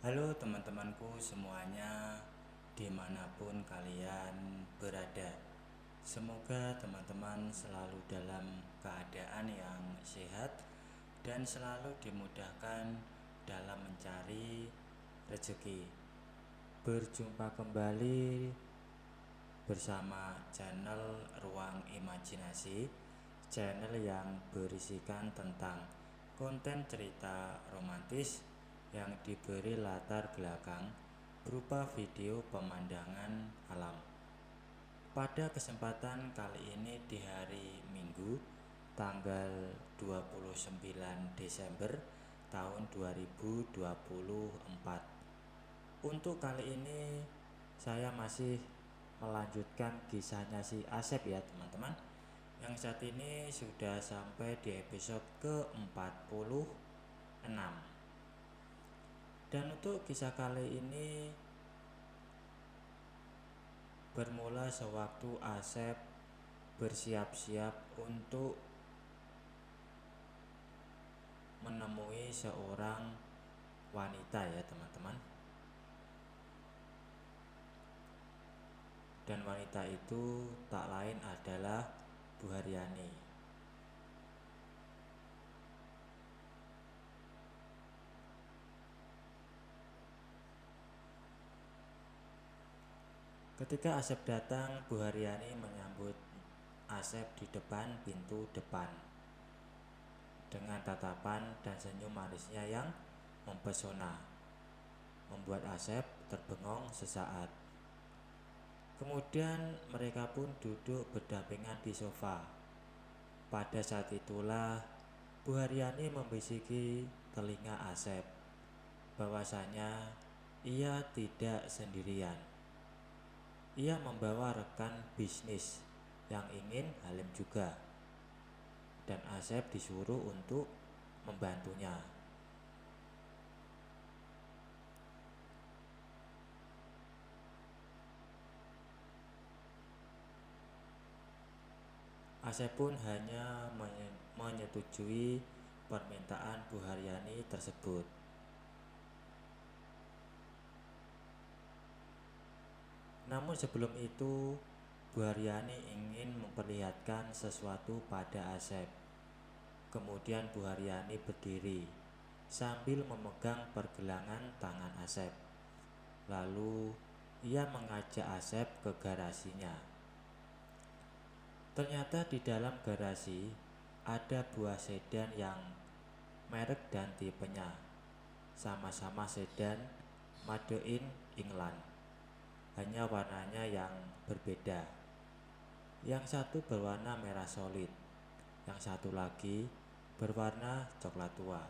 Halo teman-temanku semuanya, dimanapun kalian berada. Semoga teman-teman selalu dalam keadaan yang sehat dan selalu dimudahkan dalam mencari rezeki. Berjumpa kembali bersama channel Ruang Imajinasi, channel yang berisikan tentang konten cerita romantis yang diberi latar belakang berupa video pemandangan alam. Pada kesempatan kali ini di hari Minggu tanggal 29 Desember tahun 2024. Untuk kali ini saya masih melanjutkan kisahnya si Asep ya teman-teman, yang saat ini sudah sampai di episode ke-46. Dan untuk kisah kali ini bermula sewaktu Asep bersiap-siap untuk menemui seorang wanita ya teman-teman. Dan wanita itu tak lain adalah Bu Haryani. Ketika Asep datang, Bu Haryani menyambut Asep di depan pintu depan dengan tatapan dan senyum manisnya yang mempesona, membuat Asep terbengong sesaat. Kemudian mereka pun duduk berdampingan di sofa. Pada saat itulah Bu Haryani membisiki telinga Asep bahwasanya ia tidak sendirian. Ia membawa rekan bisnis yang ingin Halim juga, dan Asep disuruh untuk membantunya. Asep pun hanya menyetujui permintaan Bu Haryani tersebut. Namun sebelum itu, Bu Haryani ingin memperlihatkan sesuatu pada Asep. Kemudian Bu Haryani berdiri sambil memegang pergelangan tangan Asep. Lalu ia mengajak Asep ke garasinya. Ternyata di dalam garasi ada buah sedan yang merek dan tipenya sama-sama sedan made in England, hanya warnanya yang berbeda. Yang satu berwarna merah solid, yang satu lagi berwarna coklat tua.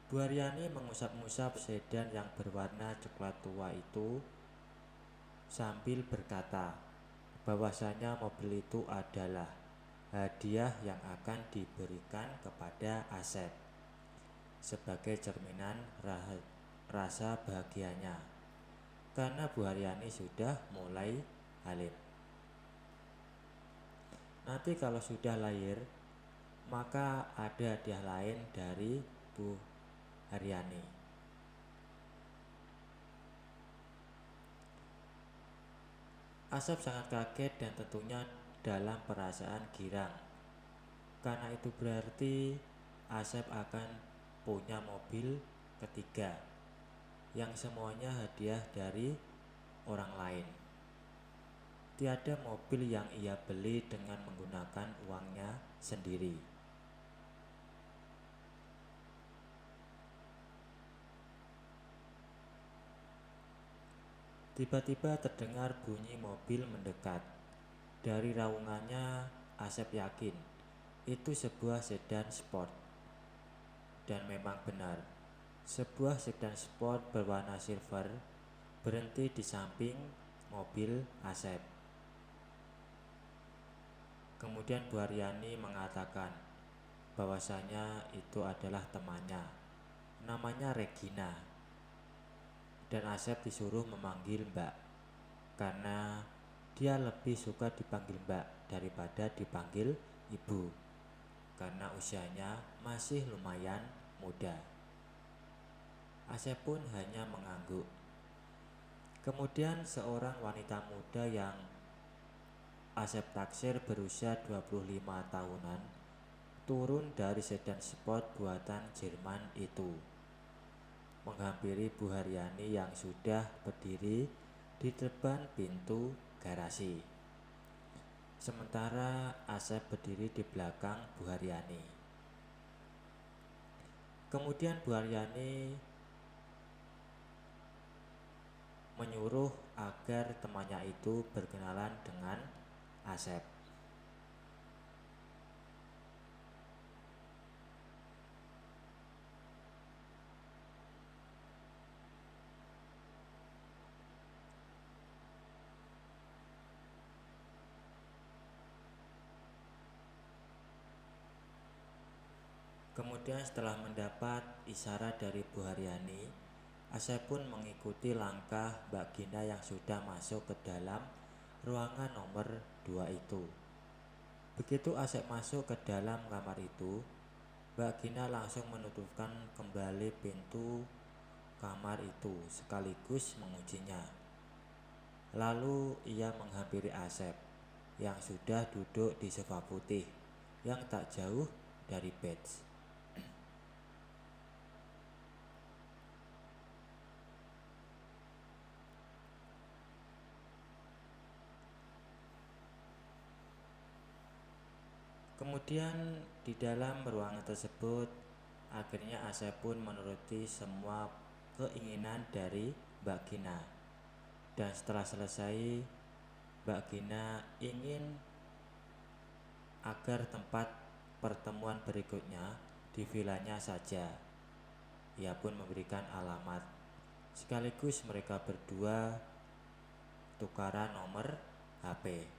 Bu Haryani mengusap-ngusap sedan yang berwarna coklat tua itu sambil berkata bahwasanya mobil itu adalah hadiah yang akan diberikan kepada Asep sebagai cerminan rasa bahagianya, karena Bu Haryani sudah mulai alim. Nanti kalau sudah lahir, maka ada hadiah lain dari Bu Haryani. Asep sangat kaget dan tentunya dalam perasaan girang, karena itu berarti Asep akan punya mobil ketiga yang semuanya hadiah dari orang lain. Tiada mobil yang ia beli dengan menggunakan uangnya sendiri. Tiba-tiba terdengar bunyi mobil mendekat. Dari raungannya, Asep yakin itu sebuah sedan sport. Dan memang benar, sebuah sedan sport berwarna silver berhenti di samping mobil Asep. Kemudian Bu Haryani mengatakan bahwasanya itu adalah temannya, namanya Regina. Dan Asep disuruh memanggil Mbak, karena dia lebih suka dipanggil Mbak daripada dipanggil Ibu, karena usianya masih lumayan muda. Asep pun hanya mengangguk. Kemudian seorang wanita muda yang Asep taksir berusia 25 tahunan turun dari sedan sport buatan Jerman itu, menghampiri Bu Haryani yang sudah berdiri di depan pintu garasi. Sementara Asep berdiri di belakang Bu Haryani. Kemudian Bu Haryani menyuruh agar temannya itu berkenalan dengan Asep. Kemudian setelah mendapat isyarat dari Bu Haryani, Asep pun mengikuti langkah Mbak Gina yang sudah masuk ke dalam ruangan nomor 2 itu. Begitu Asep masuk ke dalam kamar itu, Mbak Gina langsung menutupkan kembali pintu kamar itu sekaligus menguncinya. Lalu ia menghampiri Asep yang sudah duduk di sofa putih yang tak jauh dari Pets. Kemudian di dalam ruangan tersebut, akhirnya Asep pun menuruti semua keinginan dari Mbak Gina. Dan setelah selesai, Mbak Gina ingin agar tempat pertemuan berikutnya di vilanya saja. Ia pun memberikan alamat. Sekaligus mereka berdua tukaran nomor HP.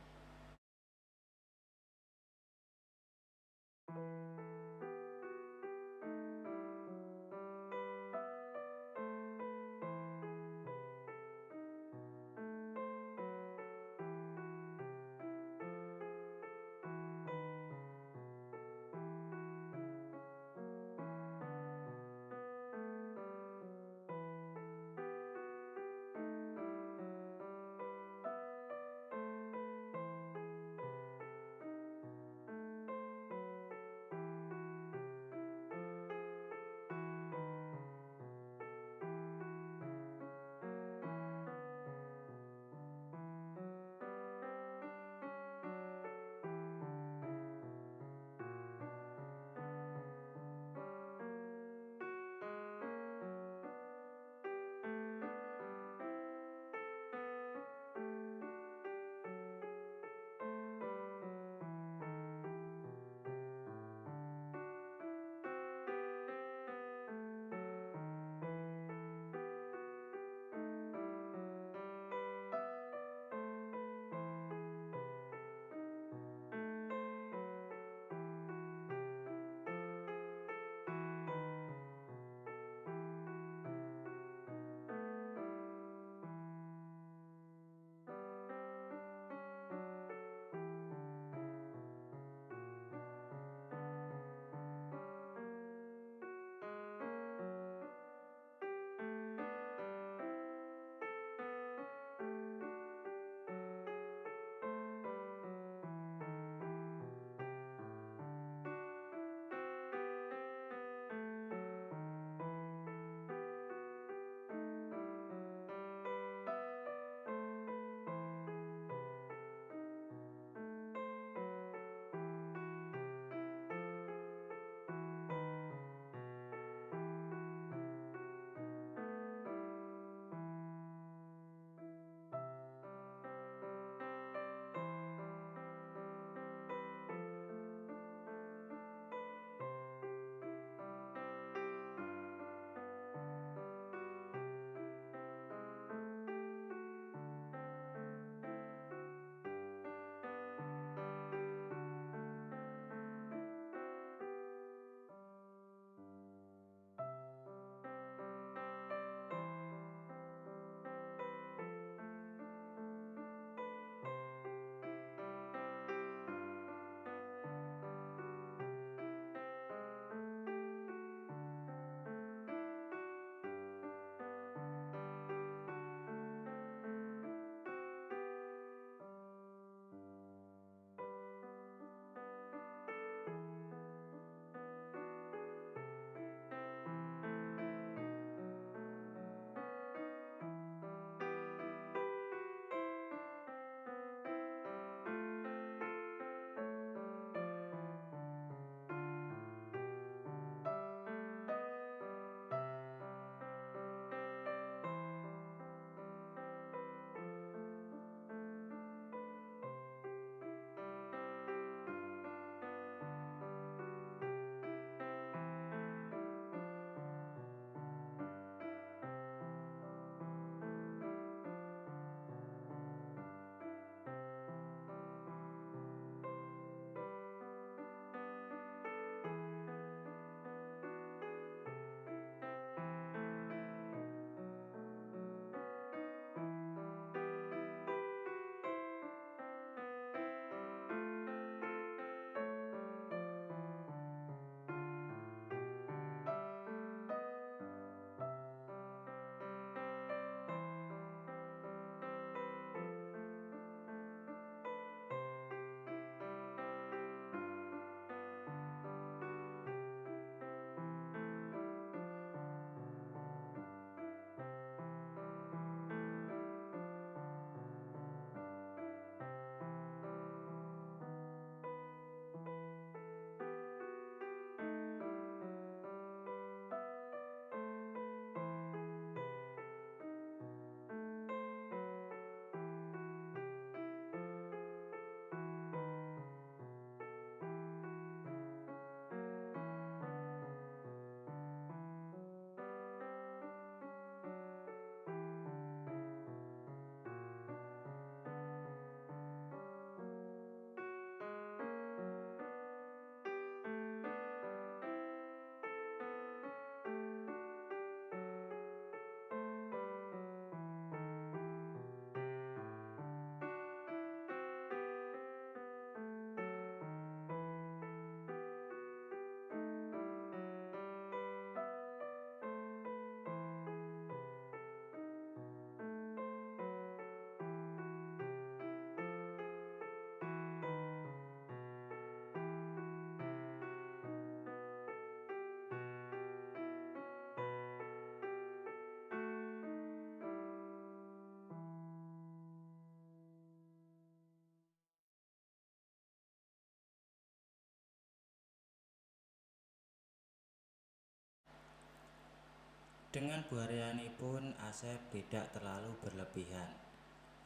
Dengan Bu Haryani pun Asep tidak terlalu berlebihan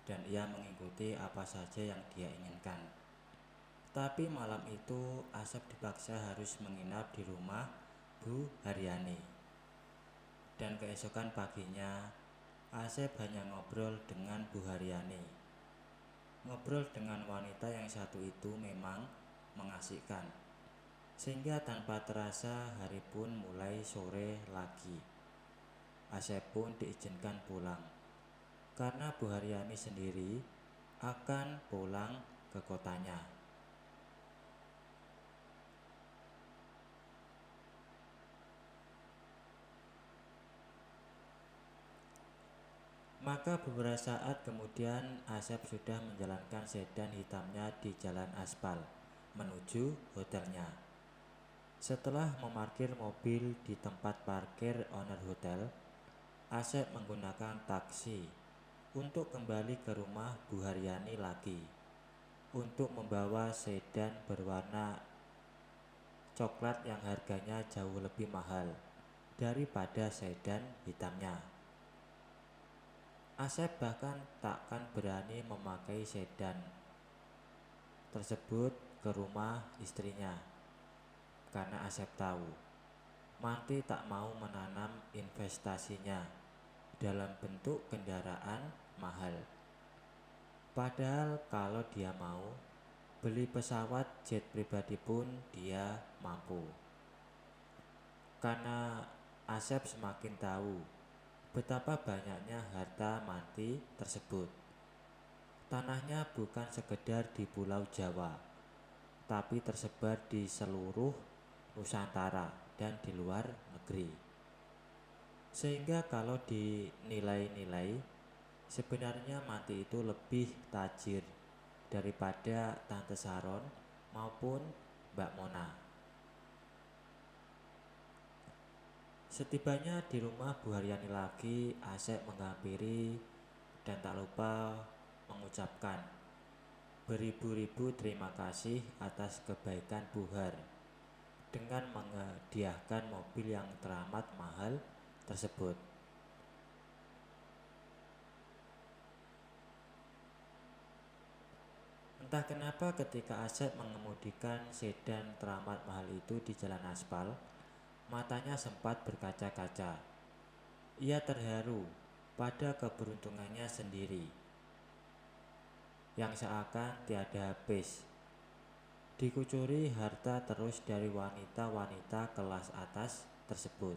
dan ia mengikuti apa saja yang dia inginkan. Tapi malam itu Asep dipaksa harus menginap di rumah Bu Haryani. Dan keesokan paginya Asep hanya ngobrol dengan Bu Haryani. Ngobrol dengan wanita yang satu itu memang mengasihkan, sehingga tanpa terasa hari pun mulai sore lagi. Asep pun diizinkan pulang, karena Bu Haryani sendiri akan pulang ke kotanya. Maka beberapa saat kemudian Asep sudah menjalankan sedan hitamnya di jalan aspal menuju hotelnya. Setelah memarkir mobil di tempat parkir owner hotel, Asep menggunakan taksi untuk kembali ke rumah Bu Haryani lagi untuk membawa sedan berwarna coklat yang harganya jauh lebih mahal daripada sedan hitamnya. Asep bahkan takkan berani memakai sedan tersebut ke rumah istrinya karena Asep tahu Manti tak mau menanam investasinya dalam bentuk kendaraan mahal. Padahal kalau dia mau beli pesawat jet pribadi pun dia mampu. Karena Asep semakin tahu betapa banyaknya harta Manti tersebut. Tanahnya bukan sekedar di Pulau Jawa, tapi tersebar di seluruh Nusantara dan di luar negeri. Sehingga kalau dinilai-nilai, sebenarnya Manti itu lebih tajir daripada Tante Saron maupun Mbak Mona. Setibanya di rumah Bu Haryani lagi, Asep menghampiri dan tak lupa mengucapkan beribu-ribu terima kasih atas kebaikan Bu Har dengan menghadiahkan mobil yang teramat mahal tersebut. Entah kenapa ketika Asep mengemudikan sedan teramat mahal itu di jalan aspal, matanya sempat berkaca-kaca. Ia terharu pada keberuntungannya sendiri yang seakan tiada habis. Dikucuri harta terus dari wanita-wanita kelas atas tersebut.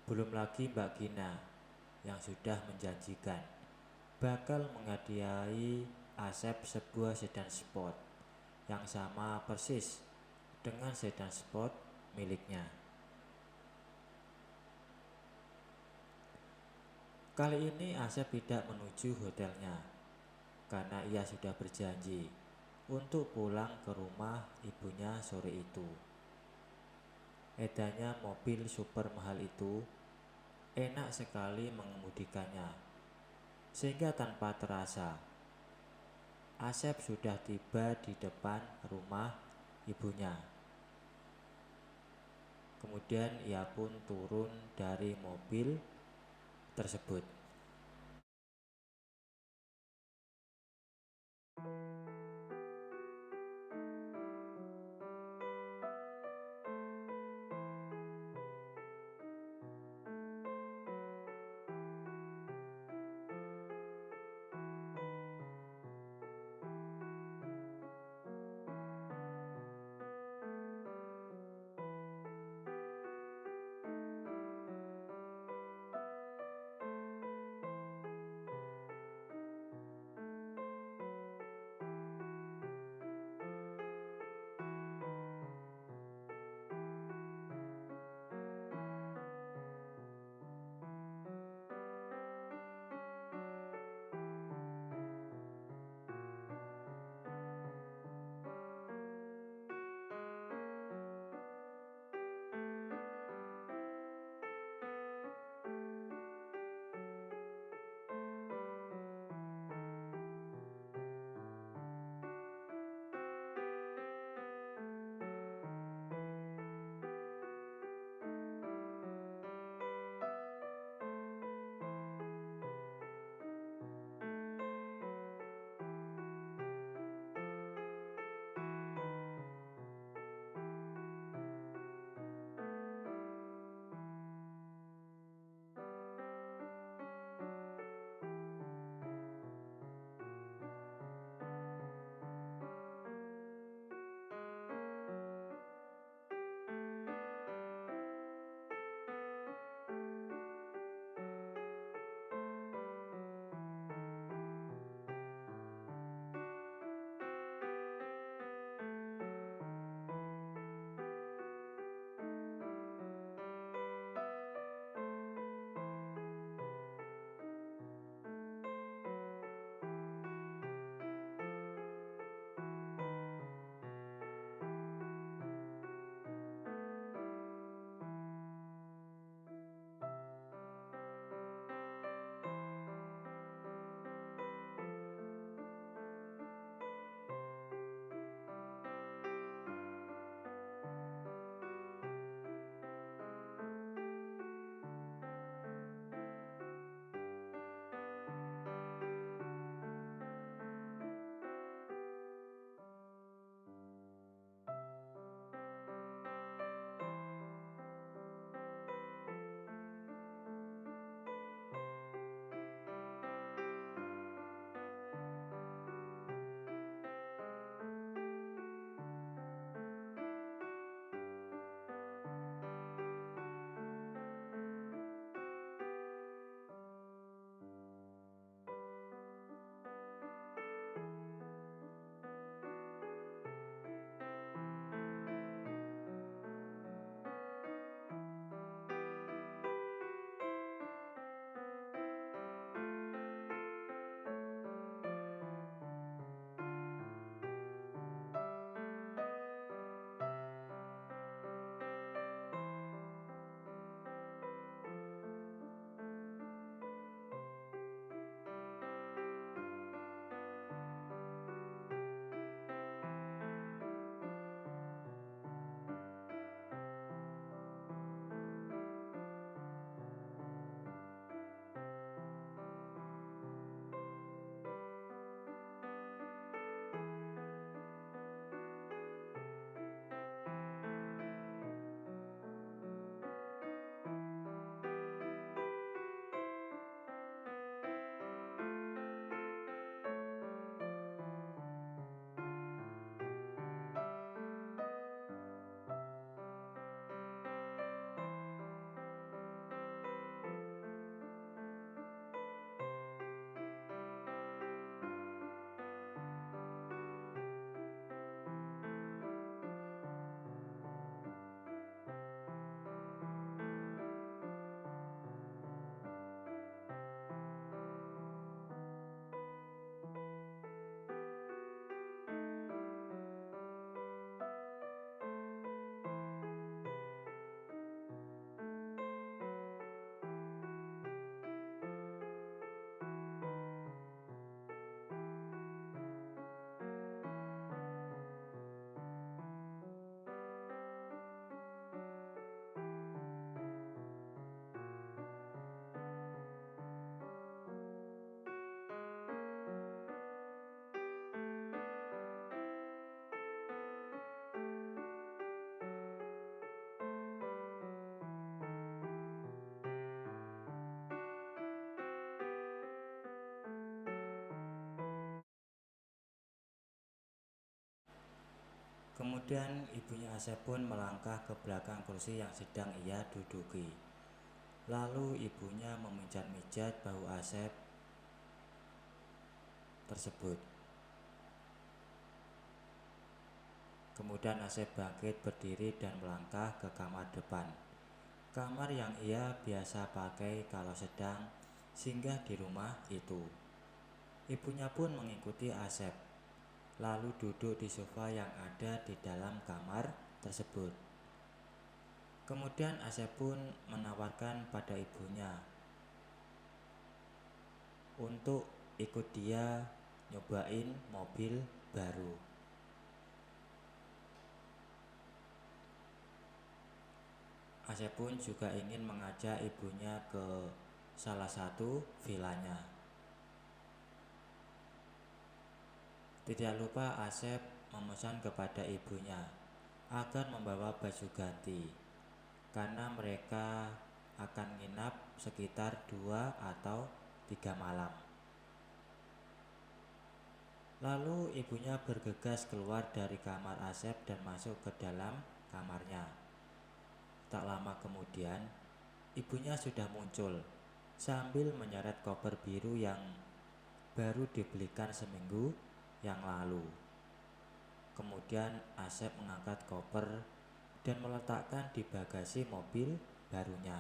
Belum lagi Mbak Gina yang sudah menjanjikan bakal menghadiahi Asep sebuah sedan sport yang sama persis dengan sedan sport miliknya. Kali ini Asep tidak menuju hotelnya karena ia sudah berjanji untuk pulang ke rumah ibunya sore itu. Edanya mobil super mahal itu enak sekali mengemudikannya, sehingga tanpa terasa Asep sudah tiba di depan rumah ibunya. Kemudian ia pun turun dari mobil tersebut. Kemudian ibunya Asep pun melangkah ke belakang kursi yang sedang ia duduki. Lalu ibunya memijat-mijat bahu Asep tersebut. Kemudian Asep bangkit berdiri dan melangkah ke kamar depan. Kamar yang ia biasa pakai kalau sedang singgah di rumah itu. Ibunya pun mengikuti Asep, lalu duduk di sofa yang ada di dalam kamar tersebut. Kemudian Asep pun menawarkan pada ibunya untuk ikut dia nyobain mobil baru. Asep pun juga ingin mengajak ibunya ke salah satu vilanya. Tidak lupa Asep memesan kepada ibunya agar membawa baju ganti, karena mereka akan nginap sekitar 2 atau 3 malam. Lalu ibunya bergegas keluar dari kamar Asep dan masuk ke dalam kamarnya. Tak lama kemudian, ibunya sudah muncul sambil menyeret koper biru yang baru dibelikan seminggu yang lalu. Kemudian Asep mengangkat koper dan meletakkan di bagasi mobil barunya.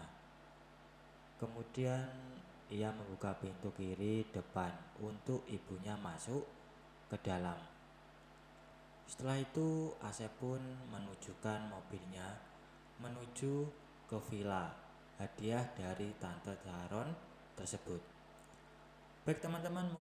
Kemudian ia membuka pintu kiri depan untuk ibunya masuk ke dalam. Setelah itu Asep pun menunjukkan mobilnya menuju ke villa hadiah dari Tante Sharon tersebut. Baik teman-teman,